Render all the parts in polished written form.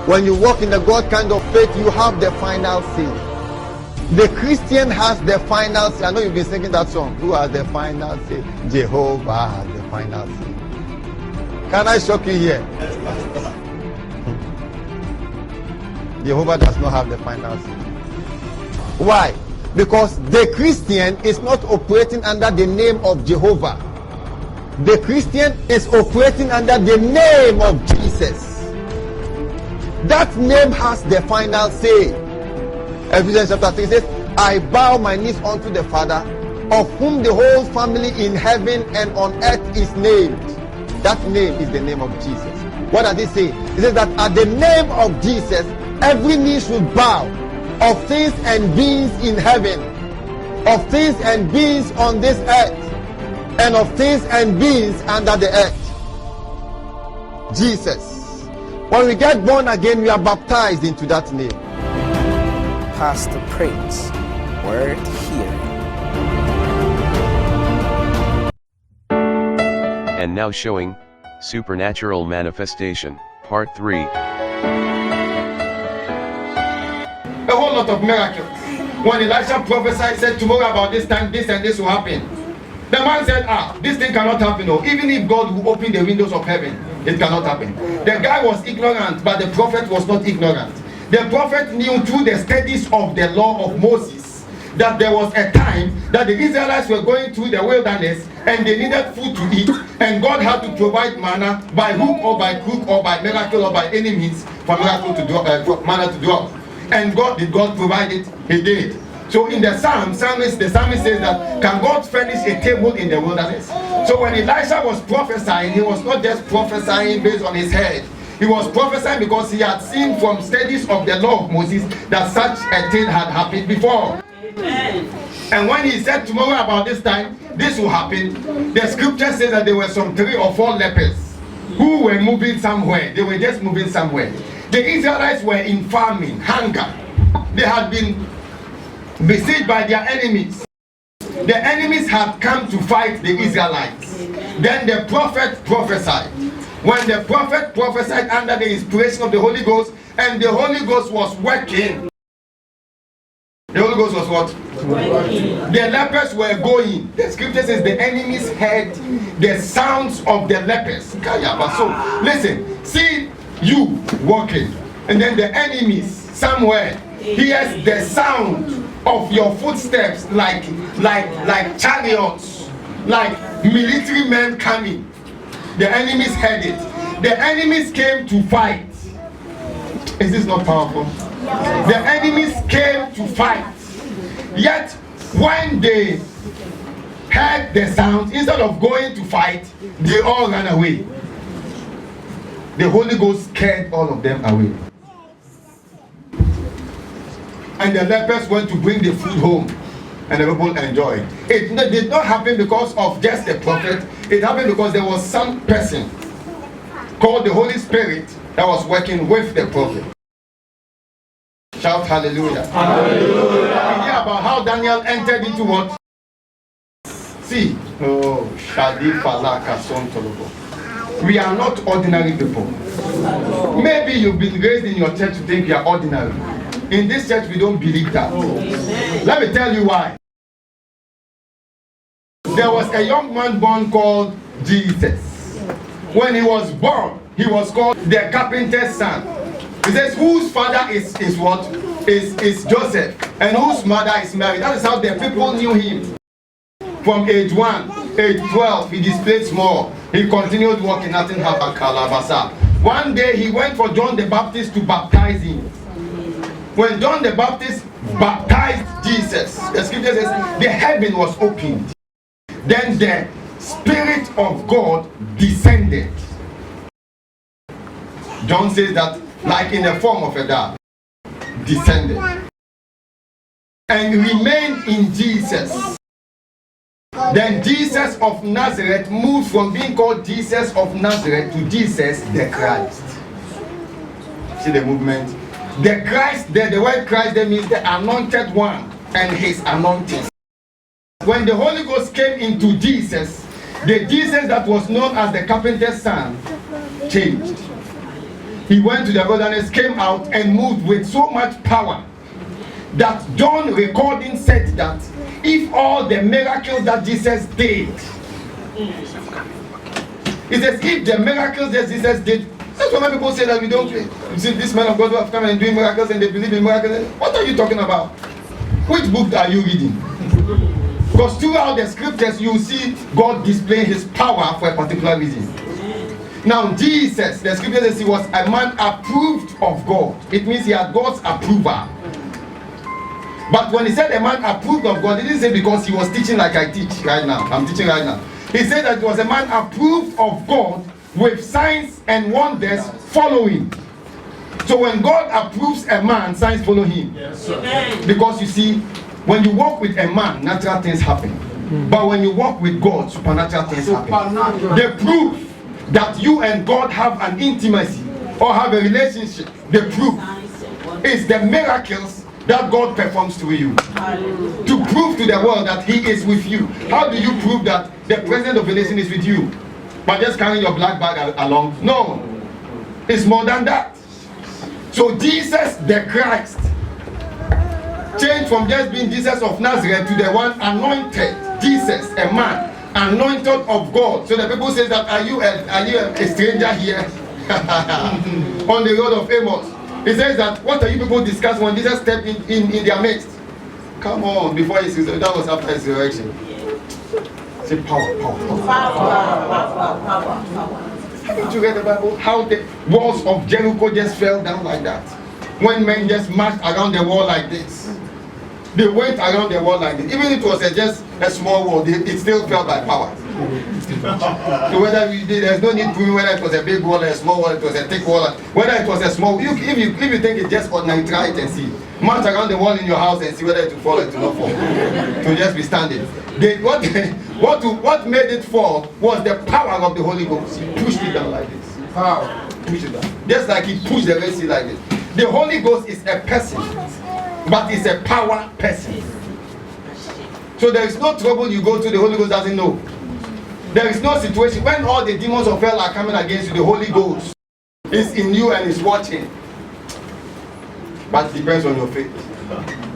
When you walk in the God kind of faith, you have the final say. The Christian has the final say. I know you've been singing that song. Who has the final say? Jehovah has the final say. Can I shock you here? Jehovah does not have the final say. Why? Because the Christian is not operating under the name of Jehovah. The Christian is operating under the name of Jesus. That name has the final say. Ephesians chapter 3 says, I bow my knees unto the Father, of whom the whole family in heaven and on earth is named. That name is the name of Jesus. What does it say? It says that at the name of Jesus, every knee should bow, of things and beings in heaven, of things and beings on this earth, and of things and beings under the earth. Jesus. When we get born again, we are baptized into that name. Pastor Prince, word here. And now showing Supernatural Manifestation, Part 3. A whole lot of miracles. When Elisha prophesied, said tomorrow about this time, this and this will happen. The man said, this thing cannot happen. No. Even if God will open the windows of heaven, it cannot happen. The guy was ignorant, but the prophet was not ignorant. The prophet knew through the studies of the law of Moses that there was a time that the Israelites were going through the wilderness and they needed food to eat, and God had to provide manna by hook or by crook or by miracle or by any means for miracle to drop, manna to drop. And did God provide it? He did. So in the psalmist says that, can God furnish a table in the wilderness? So when Elisha was prophesying, he was not just prophesying based on his head. He was prophesying because he had seen from studies of the law of Moses that such a thing had happened before. Amen. And when he said tomorrow about this time, this will happen, the scripture says that there were some 3 or 4 lepers who were moving somewhere. They were just moving somewhere. The Israelites were in famine, hunger. They had been besieged by their enemies. The enemies had come to fight the Israelites. Then the prophet prophesied. When the prophet prophesied under the inspiration of the Holy Ghost, and the Holy Ghost was working. The Holy Ghost was what? Working. The lepers were going. The scripture says the enemies heard the sounds of the lepers. So listen, see you walking, and then the enemies somewhere hears the sound of your footsteps, like chariots, like military men coming. The enemies heard it. The enemies came to fight. Is this not powerful? The enemies came to fight. Yet when they heard the sound, instead of going to fight, they all ran away. The Holy Ghost scared all of them away. And the lepers went to bring the food home, and the people enjoyed. It did not happen because of just the prophet. It happened because there was some person called the Holy Spirit that was working with the prophet. Shout hallelujah. Hallelujah. You hear about how Daniel entered into what? See. Oh, Shadi Falaka Sontolobo. We are not ordinary people. Maybe you've been raised in your church to think you are ordinary. In this church, we don't believe that. Let me tell you why. There was a young man born called Jesus. When he was born, he was called the carpenter's son. He says, whose father is what? Is Joseph, and whose mother is Mary. That is how the people knew him. From age 1, age 12, he displayed small. He continued walking, nothing happened. One day he went for John the Baptist to baptize him. When John the Baptist baptized Jesus, the scripture says the heaven was opened. Then the Spirit of God descended. John says that like in the form of a dove, descended and remained in Jesus. Then Jesus of Nazareth moved from being called Jesus of Nazareth to Jesus the Christ. See the movement? The Christ there, the word Christ there means the anointed one and his anointing. When the Holy Ghost came into Jesus, the Jesus that was known as the carpenter's son changed. He went to the wilderness, came out, and moved with so much power that John recording said that if all the miracles that Jesus did, he says, if the miracles that Jesus did, that's why many people say that we don't. You see, this man of God who have come and doing miracles and they believe in miracles. What are you talking about? Which book are you reading? Because throughout the scriptures you see God displaying his power for a particular reason. Now Jesus, the scripture says he was a man approved of God. It means he had God's approval. But when he said a man approved of God, he didn't say because he was teaching like I teach right now. I'm teaching right now. He said that he was a man approved of God with signs and wonders following. So when God approves a man, signs follow him. Yes, sir. Because you see, when you walk with a man, natural things happen. But when you walk with God, supernatural things happen. The proof that you and God have an intimacy or have a relationship, the proof is the miracles that God performs through you. To prove to the world that he is with you. How do you prove that the president of a nation is with you? By just carrying your black bag along? No. It's more than that. So Jesus the Christ changed from just being Jesus of Nazareth to the one anointed Jesus, a man anointed of God. So the people say that are you a stranger here on the road of Amos? He says that what are you people discussing when Jesus stepped in their midst? Come on, before his resurrection, that was after his resurrection. Say power. Haven't you read the Bible? How the walls of Jericho just fell down like that. When men just marched around the wall like this. They went around the wall like this. Even if it was just a small wall, it still fell by power. So whether there's no need proving whether it was a big wall or a small wall, it was a thick wall, whether it was a small, if you think it's just ordinary, try it and see. March around the wall in your house and see whether it will fall or it will not fall. It will just be standing. What made it fall was the power of the Holy Ghost. He pushed it down like this. Push it down. Just like he pushed the Red Sea like this. The Holy Ghost is a person, but it's a power person. So there is no trouble you go to, the Holy Ghost doesn't know. There is no situation when all the demons of hell are coming against you, the Holy Ghost is in you and is watching. But it depends on your faith.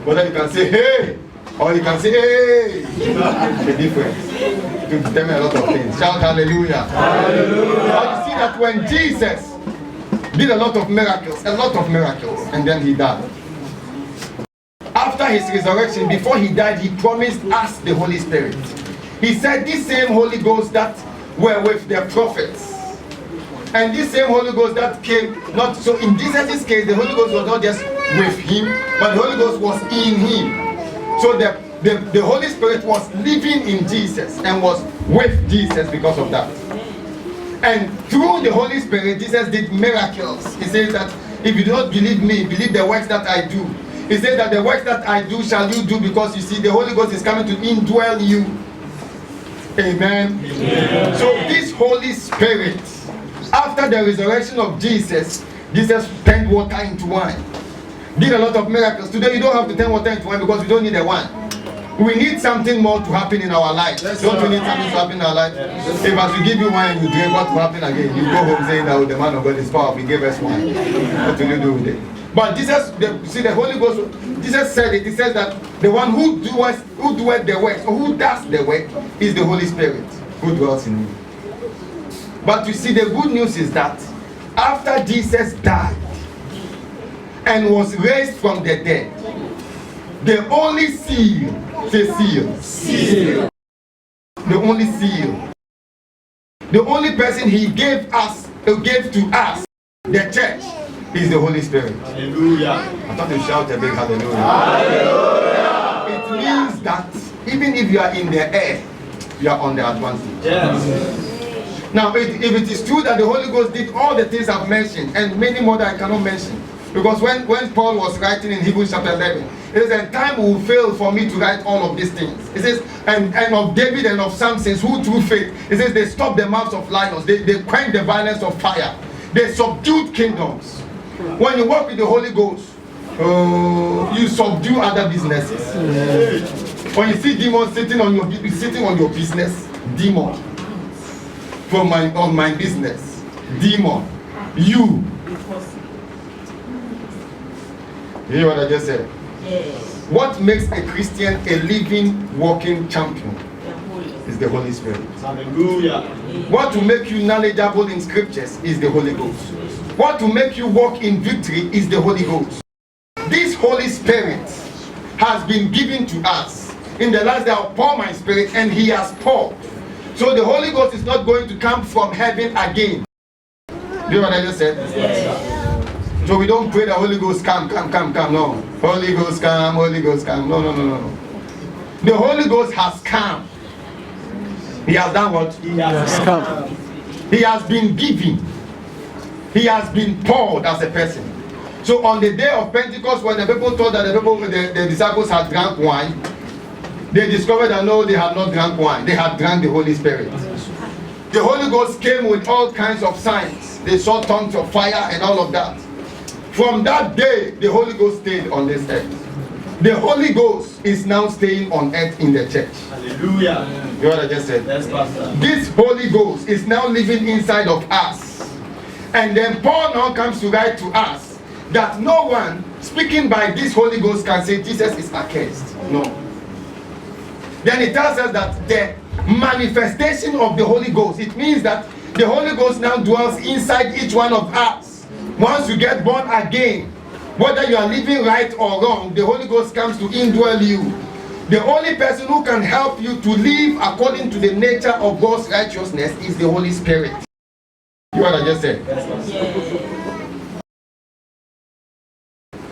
Whether you can say hey or you can say hey. The difference. It will determine a lot of things. Shout hallelujah. Hallelujah. But you see that when Jesus did a lot of miracles, and then he died. After his resurrection, before he died, he promised us the Holy Spirit. He said this same Holy Ghost that were with the prophets, and this same Holy Ghost that came, not so in Jesus' case, the Holy Ghost was not just with him, but the Holy Ghost was in him. So the Holy Spirit was living in Jesus and was with Jesus because of that. And through the Holy Spirit, Jesus did miracles. He says that if you do not believe me, believe the works that I do. He said that the works that I do shall you do, because you see the Holy Ghost is coming to indwell you. Amen. Amen. So this Holy Spirit, after the resurrection of Jesus turned water into wine. Did a lot of miracles. Today you don't have to turn water into wine because we don't need a wine. We need something more to happen in our life. Yes, don't we need something to happen in our life? Yes. If as we give you wine, you drink, what will happen again? You go home saying that the man of God is powerful, he gave us wine. What will you do with it? But Jesus, the Holy Ghost, Jesus said it. He says that the one who doeth the work, or who does the work, is the Holy Spirit who dwells in you. But you see, the good news is that after Jesus died and was raised from the dead, the only seal, say seal. The only seal. The only person he gave to us, the church, is the Holy Spirit. Hallelujah. I thought you shout a big hallelujah. Hallelujah. It means that even if you are in the air, you are on the advantage. Yes. Now, if it is true that the Holy Ghost did all the things I've mentioned, and many more that I cannot mention, because when Paul was writing in Hebrews chapter 11, it says, and time will fail for me to write all of these things. It says, and of David and of Samson, who through faith, it says they stopped the mouths of lions, they quenched the violence of fire, they subdued kingdoms. When you work with the Holy Ghost, you subdue other businesses. When you see demons sitting on your business, demon. On my business, demon. You You hear what I just said? Yes. What makes a Christian a living, walking champion is the Holy Spirit. Hallelujah. What will make you knowledgeable in scriptures is the Holy Ghost. What will make you walk in victory is the Holy Ghost. This Holy Spirit has been given to us. In the last day I'll pour my spirit, and he has poured. So the Holy Ghost is not going to come from heaven again. Do you know what I just said? Yes. So we don't pray the Holy Ghost come. No. Holy Ghost come, Holy Ghost come. No. The Holy Ghost has come. He has done what? He has come. He has been given. He has been poured as a person. So on the day of Pentecost, when the people thought that the disciples had drank wine, they discovered that no, they had not drank wine. They had drank the Holy Spirit. The Holy Ghost came with all kinds of signs. They saw tongues of fire and all of that. From that day, the Holy Ghost stayed on this earth. The Holy Ghost is now staying on earth in the church. Hallelujah. You know what I just said? Yes, Pastor. This Holy Ghost is now living inside of us. And then Paul now comes to write to us that no one speaking by this Holy Ghost can say Jesus is accursed. No. Then it tells us that the manifestation of the Holy Ghost, it means that the Holy Ghost now dwells inside each one of us. Once you get born again, whether you are living right or wrong, the Holy Ghost comes to indwell you. The only person who can help you to live according to the nature of God's righteousness is the Holy Spirit. You know what I just said? Yes.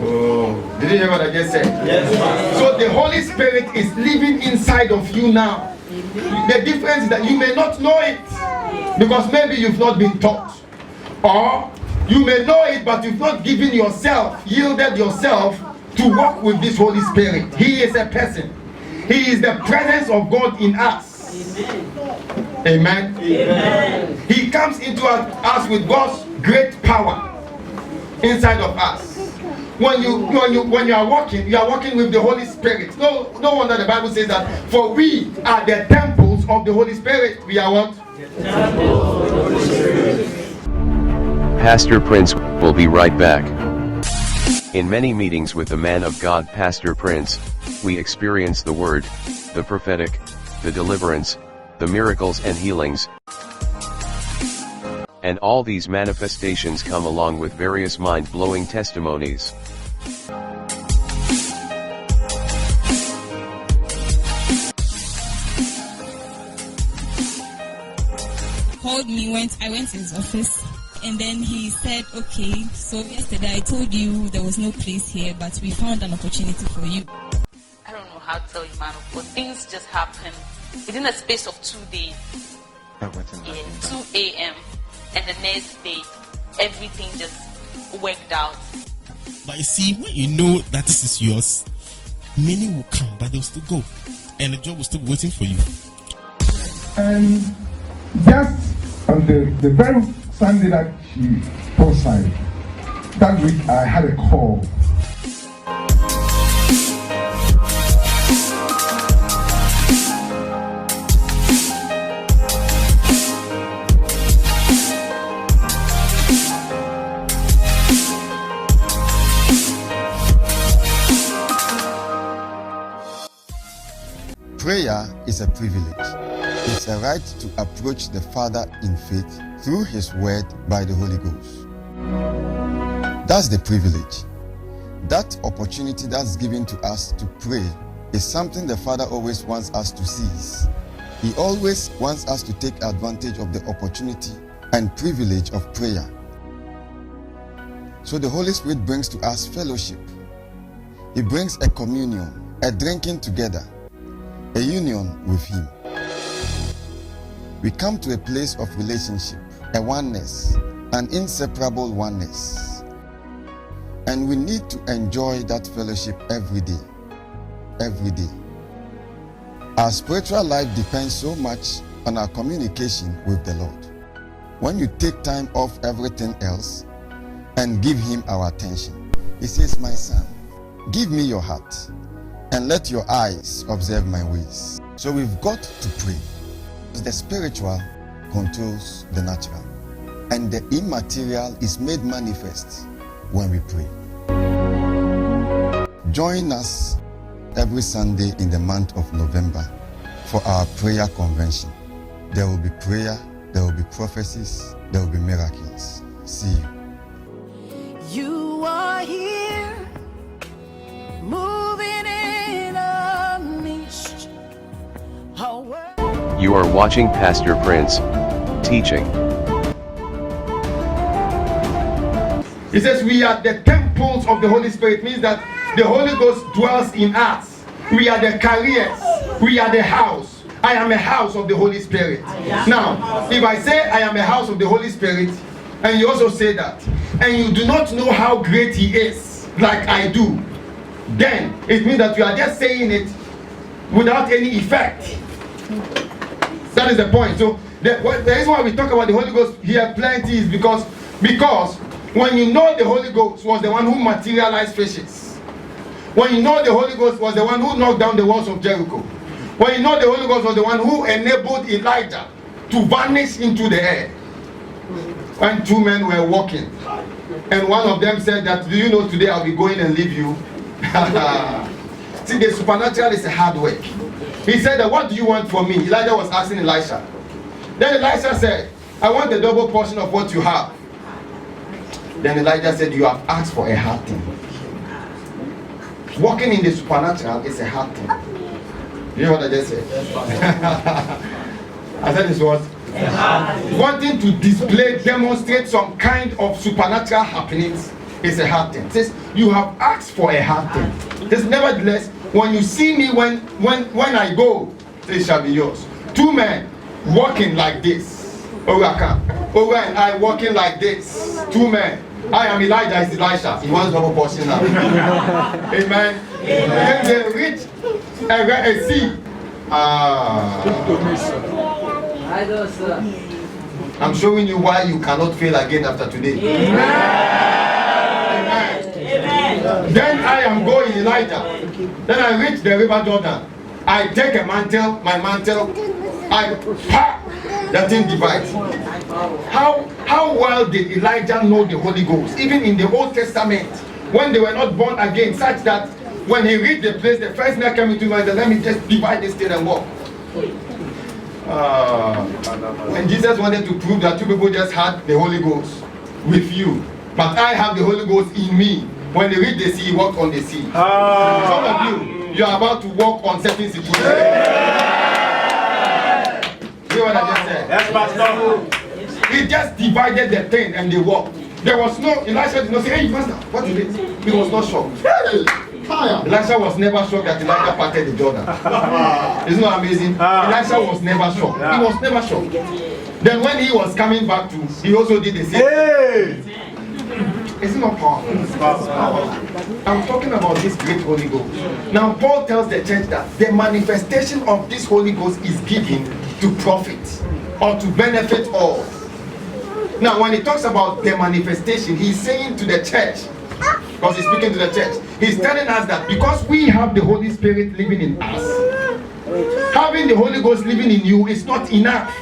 Oh, did you hear what I just said? Yes, Pastor. So the Holy Spirit is living inside of you now. The difference is that you may not know it because maybe you've not been taught, or you may know it but you've not given yourself, yielded yourself to walk with this Holy Spirit. He is a person. He is the presence of God in us. Amen. Amen. He comes into us with God's great power inside of us. When you are walking with the Holy Spirit. No wonder the Bible says that for we are the temples of the Holy Spirit. We are what? Pastor Prince will be right back. In many meetings with the man of God Pastor Prince, we experience the word, the prophetic, the deliverance, the miracles and healings. And all these manifestations come along with various mind-blowing testimonies. Called me, I went to his office, and then he said, okay, so yesterday I told you there was no place here, but we found an opportunity for you. I don't know how to tell you, man, but things just happen within a space of 2 days. 2 a.m. and the next day, everything just worked out. But you see, when you know that this is yours, many will come, but they'll still go, and the job will still be waiting for you. And just on the very Sunday that she prophesied, that week I had a call. Prayer is a privilege. It's a right to approach the Father in faith through His Word by the Holy Ghost. That's the privilege. That opportunity that's given to us to pray is something the Father always wants us to seize. He always wants us to take advantage of the opportunity and privilege of prayer. So the Holy Spirit brings to us fellowship. He brings a communion, a drinking together, a union with Him. We come to a place of relationship, a oneness, an inseparable oneness. And we need to enjoy that fellowship every day. Every day. Our spiritual life depends so much on our communication with the Lord. When you take time off everything else and give Him our attention, He says, my son, give me your heart and let your eyes observe my ways. So we've got to pray. The spiritual controls the natural. and the immaterial is made manifest when we pray. Join us every Sunday in the month of November for our prayer convention. There will be prayer, there will be prophecies, there will be miracles. See you. You are here, moving in a midst. You are watching Pastor Prince teaching. He says we are the temples of the Holy Spirit. Means that the Holy Ghost dwells in us. We are the carriers. We are the house. I am a house of the Holy Spirit. Now, if I say I am a house of the Holy Spirit, and you also say that, and you do not know how great He is, like I do, then it means that you are just saying it without any effect. That is the point. So the reason why we talk about the Holy Ghost here plenty is because when you know the Holy Ghost was the one who materialized fishes, when you know the Holy Ghost was the one who knocked down the walls of Jericho, when you know the Holy Ghost was the one who enabled Elijah to vanish into the air, when two men were walking, and one of them said that, do you know today I'll be going and leave you? See, the supernatural is a hard work. He said that, what do you want from me? Elijah was asking Elisha. Then Elisha said, I want the double portion of what you have. Then Elijah said, you have asked for a hard thing. Walking in the supernatural is a hard thing. You know what I just said? I said this was wanting to display, demonstrate some kind of supernatural happenings is a hard thing. It says you have asked for a hard thing. It says, nevertheless, when you see me when I go, it shall be yours. Two men walking like this. Oga and I walking like this. Two men. I am Elijah, it's Elisha. He wants double portion now. Amen. Then they reach a sea. I'm showing you why you cannot fail again after today. Amen. Amen. Then I am going, Elijah. Then I reach the river Jordan. I take a mantle, my mantle. That thing divides. How well did Elijah know the Holy Ghost? Even in the Old Testament, when they were not born again, such that when he reached the place, the first man came into mind, let me just divide this thing and walk. When Jesus wanted to prove that two people just had the Holy Ghost with you, but I have the Holy Ghost in me. When they reached the sea, he walked on the sea. Some of you are about to walk on certain situations. You know what I just said? That's Pastor. He just divided the thing and they walked. There was no, Elisha did not say, hey, Master, what is it? He was not shocked. Elisha was never shocked that Elijah parted the Jordan. Isn't that amazing? Elisha was never shocked. He was never shocked. Then when he was coming back to, he also did the same. It's not powerful. I'm talking about this great Holy Ghost. Now Paul tells the church that the manifestation of this Holy Ghost is given to profit or to benefit all. Now when he talks about the manifestation, he's saying to the church, because he's speaking to the church, he's telling us that because we have the Holy Spirit living in us, having the Holy Ghost living in you is not enough.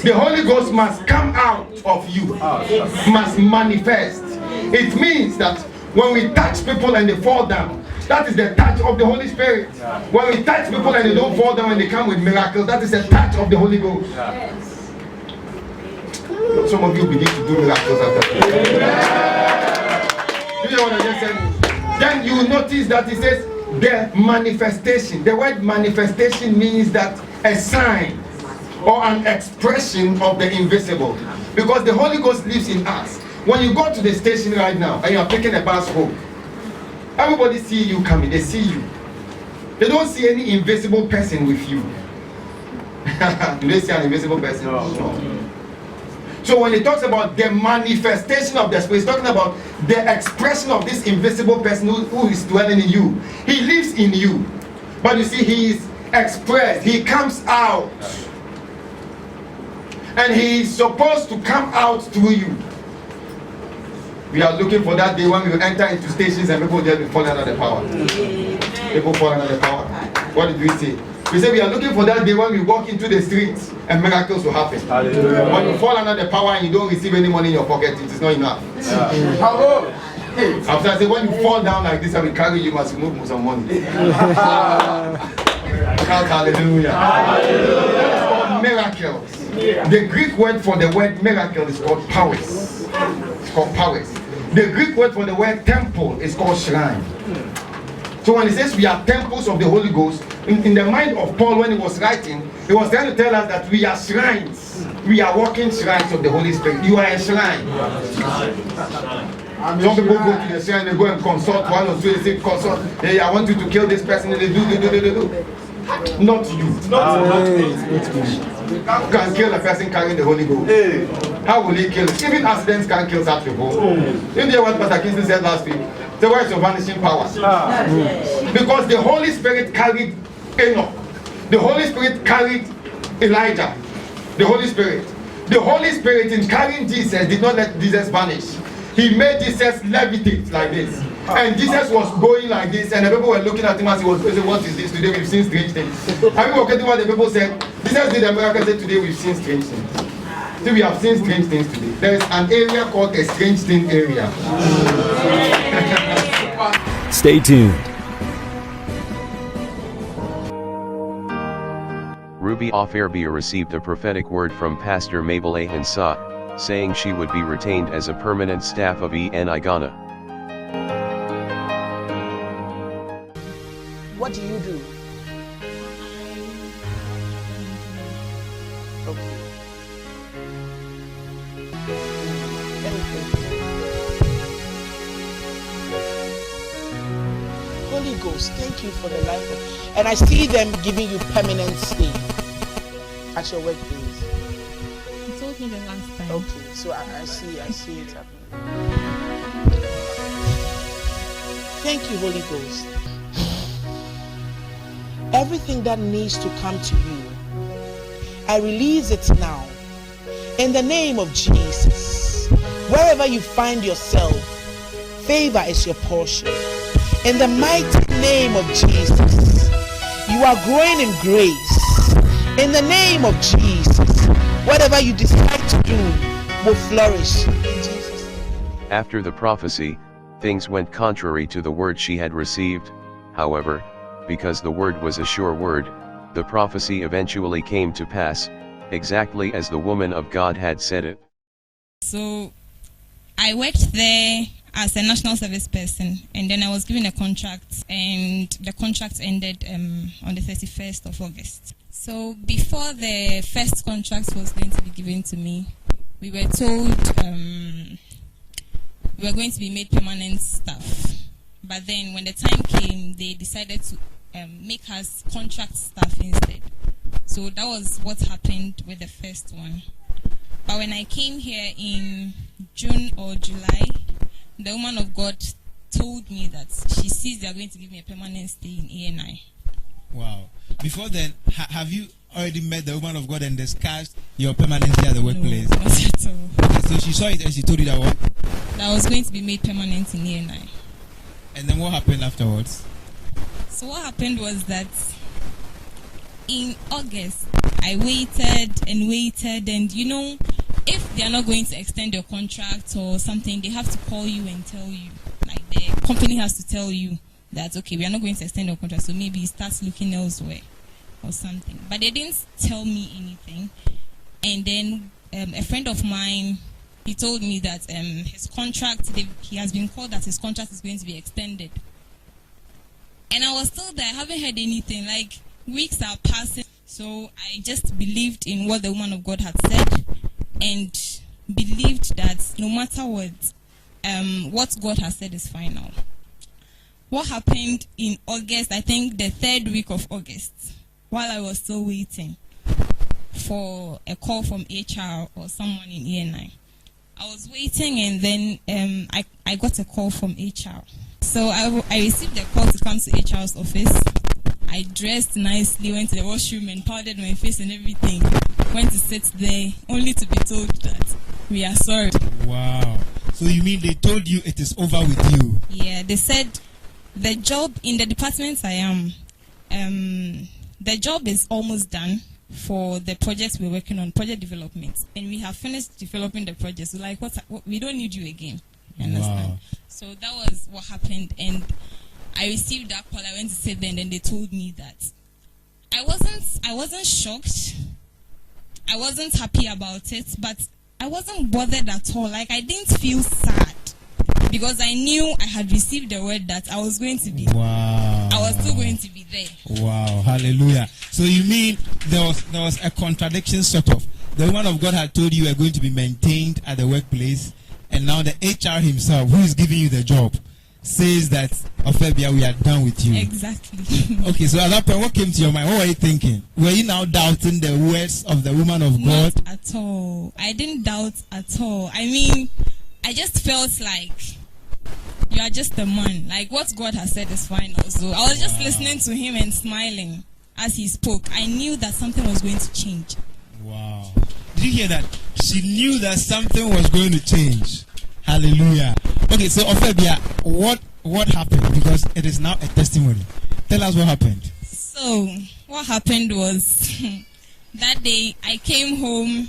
The Holy Ghost must come out of you, must manifest. It means that when we touch people and they fall down, that is the touch of the Holy Spirit. When we touch people and they don't fall down and they come with miracles, that is the touch of the Holy Ghost. Some of you begin to do miracles after that. You know what I just said? Then you notice that it says the manifestation. The word manifestation means that a sign or an expression of the invisible. Because the Holy Ghost lives in us. When you go to the station right now and you are taking a bus home, everybody see you coming, they see you. They don't see any invisible person with you. Do they see an invisible person? No. So when he talks about the manifestation of the Spirit, he's talking about the expression of this invisible person who is dwelling in you. He lives in you. But you see, he is expressed. He comes out. And he is supposed to come out through you. We are looking for that day when we will enter into stations and people just will fall under the power. People fall under the power. What did we say? We say we are looking for that day when we walk into the streets and miracles will happen. Hallelujah. When you fall under the power and you don't receive any money in your pocket, it is not enough. Yeah. After I say, when you fall down like this and we carry you, must remove some money. Hallelujah. That is called miracles. The Greek word for the word miracle is called powers. It's called powers. The Greek word for the word temple is called shrine. So when he says we are temples of the Holy Ghost, in the mind of Paul when he was writing, he was trying to tell us that we are shrines. We are walking shrines of the Holy Spirit. You are a shrine. Some people go to the shrine, they go and consult one or two, they say, consult, hey, I want you to kill this person, and they do. Not you. You can kill a person carrying the Holy Ghost. How will he kill it? Even accidents can kill such people. You know what Pastor Kingston said last week? The words of vanishing power. Because the Holy Spirit carried Enoch. The Holy Spirit carried Elijah. The Holy Spirit in carrying Jesus did not let Jesus vanish. He made Jesus levitate like this. And Jesus was going like this, and the people were looking at him as he was saying, what is this? Today we've seen strange things. Have you forgotten what the people said? Jesus did a miracle, said today we've seen strange things. So we have seen strange things today. There is an area called a strange thing area. Stay tuned. Ruby Offerbia received a prophetic word from Pastor Mabel Ahinsa, saying she would be retained as a permanent staff of ENI Ghana. What do you do? Okay. Let me pray. Holy Ghost, thank you for the life of, and I see them giving you permanent stay at your workplace. You told me the last time. Okay, so I see it happening. Thank you, Holy Ghost. Everything that needs to come to you, I release it now. In the name of Jesus, wherever you find yourself, favor is your portion. In the mighty name of Jesus, you are growing in grace. In the name of Jesus, whatever you decide to do will flourish. In Jesus' name. After the prophecy, things went contrary to the word she had received. However, because the word was a sure word, the prophecy eventually came to pass, exactly as the woman of God had said it. So, I worked there as a national service person, and then I was given a contract, and the contract ended on the 31st of August. So, before the first contract was going to be given to me, we were told we were going to be made permanent staff. But then when the time came, they decided to make us contract staff instead. So that was what happened with the first one. But when I came here in June or July, the woman of God told me that she sees they are going to give me a permanent stay in ENI. Wow. Before then, have you already met the woman of God and discussed your permanency at the workplace? No, not at all. Okay, so she saw it and she told you that what? That I was going to be made permanent in ENI. And then what happened afterwards? So what happened was that in August, I waited, and you know, if they are not going to extend your contract or something, they have to call you and tell you. Like the company has to tell you that, okay, we are not going to extend your contract, so maybe start looking elsewhere or something. But they didn't tell me anything. And then a friend of mine, he told me that his contract, he has been called that his contract is going to be extended. And I was told that I haven't heard anything, like weeks are passing. So I just believed in what the woman of God had said and believed that no matter what God has said is final. What happened in August, I think the third week of August, while I was still waiting for a call from HR or someone in ENI. I was waiting, and then I got a call from HR. So I received a call to come to HR's office. I dressed nicely, went to the washroom and powdered my face and everything. Went to sit there, only to be told that we are sorry. Wow. So you mean they told you it is over with you? Yeah, they said the job in the department I am, the job is almost done for the project we're working on, project development, and we have finished developing the project. So like, what we don't need you again. You understand? Wow. So that was what happened, and I received that call. I went to sit there, and then they told me that I wasn't shocked. I wasn't happy about it, but I wasn't bothered at all. Like, I didn't feel sad because I knew I had received the word that I was going to be. Wow. I was still going to be there. Wow. Hallelujah. So you mean there was a contradiction, sort of. The woman of God had told you were going to be maintained at the workplace, and now the HR himself, who is giving you the job, says that, Ophebia, we are done with you. Exactly. Okay, so at that point, what came to your mind? What were you thinking? Were you now doubting the words of the woman of God? Not at all. I didn't doubt at all. I mean, I just felt like you are just a man. Like, what God has said is fine also. I was just listening to him and smiling as he spoke. I knew that something was going to change. Wow. Did you hear that? She knew that something was going to change. Hallelujah. Okay, so Ophebia, what happened? Because it is now a testimony. Tell us what happened. So, what happened was that day I came home.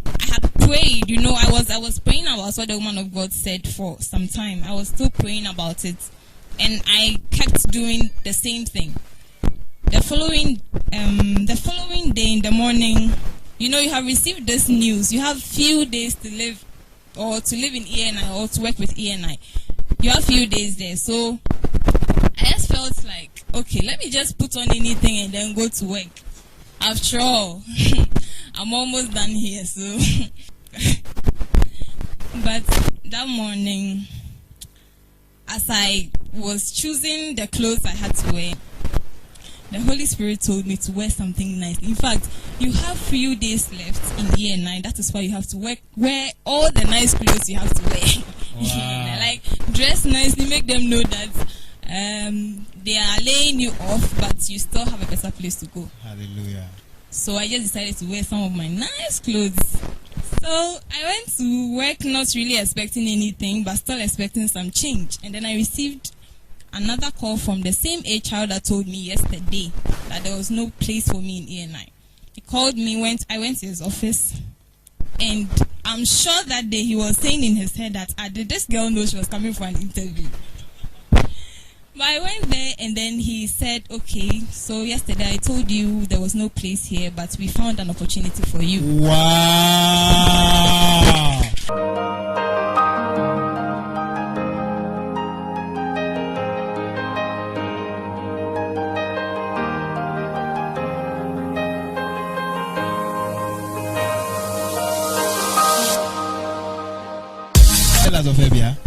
I had prayed, I was praying about what the woman of God said for some time. I was still praying about it, and I kept doing the same thing. The following day in the morning, you have received this news. You have few days to live, or to live in ENI, or to work with ENI. You have few days there, so I just felt like, okay, let me just put on anything and then go to work. After all, I'm almost done here, so. But that morning, as I was choosing the clothes I had to wear, the Holy Spirit told me to wear something nice. In fact, you have few days left in year 9. That is why you have to wear all the nice clothes you have to wear. Wow. Like, dress nicely, make them know that they are laying you off, but you still have a better place to go. Hallelujah. So I just decided to wear some of my nice clothes. So I went to work not really expecting anything, but still expecting some change. And then I received another call from the same HR that told me yesterday that there was no place for me in ENI. He called me, I went to his office, and I'm sure that day he was saying in his head that, did this girl know she was coming for an interview? But I went there, and then he said, okay, so yesterday I told you there was no place here, but we found an opportunity for you. Wow.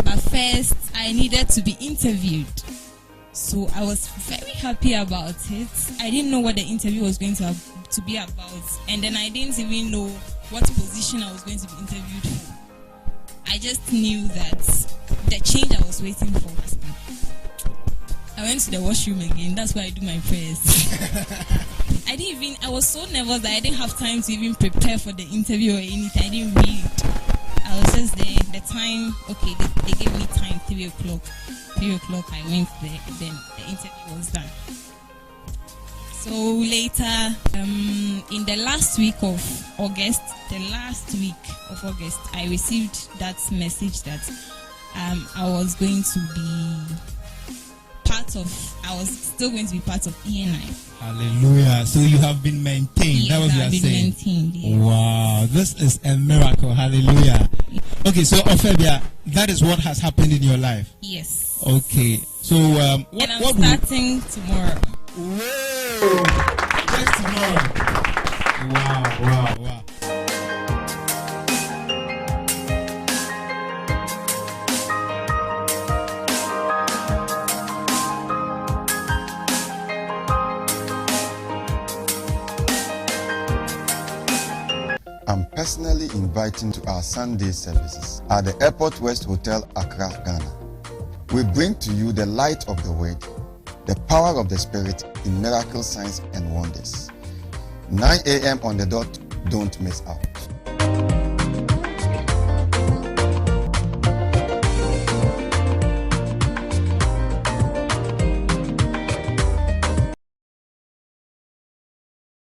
But first, I needed to be interviewed. So I was very happy about it. I didn't know what the interview was going to be about. And then I didn't even know what position I was going to be interviewed for. I just knew that the change I was waiting for was coming. I went to the washroom again. That's where I do my prayers. I was so nervous that I didn't have time to even prepare for the interview or anything. I didn't read. I was just there. The time, okay, they gave me time, 3 o'clock. 3 o'clock, I went there, and then the interview was done. So later, in the last week of August, I received that message that I was still going to be part of ENI. Hallelujah. So you have been maintained. Yes, that was what you are saying. Maintained, yes. Wow, this is a miracle. Hallelujah. Okay, so Ophebia, that is what has happened in your life. Yes. Okay, so and I'm starting tomorrow. Whoa! Just tomorrow. Wow. I'm personally inviting to our Sunday services at the Airport West Hotel, Accra, Ghana. We bring to you the light of the Word, the power of the Spirit in miracle signs and wonders. 9 a.m. on the dot, don't miss out.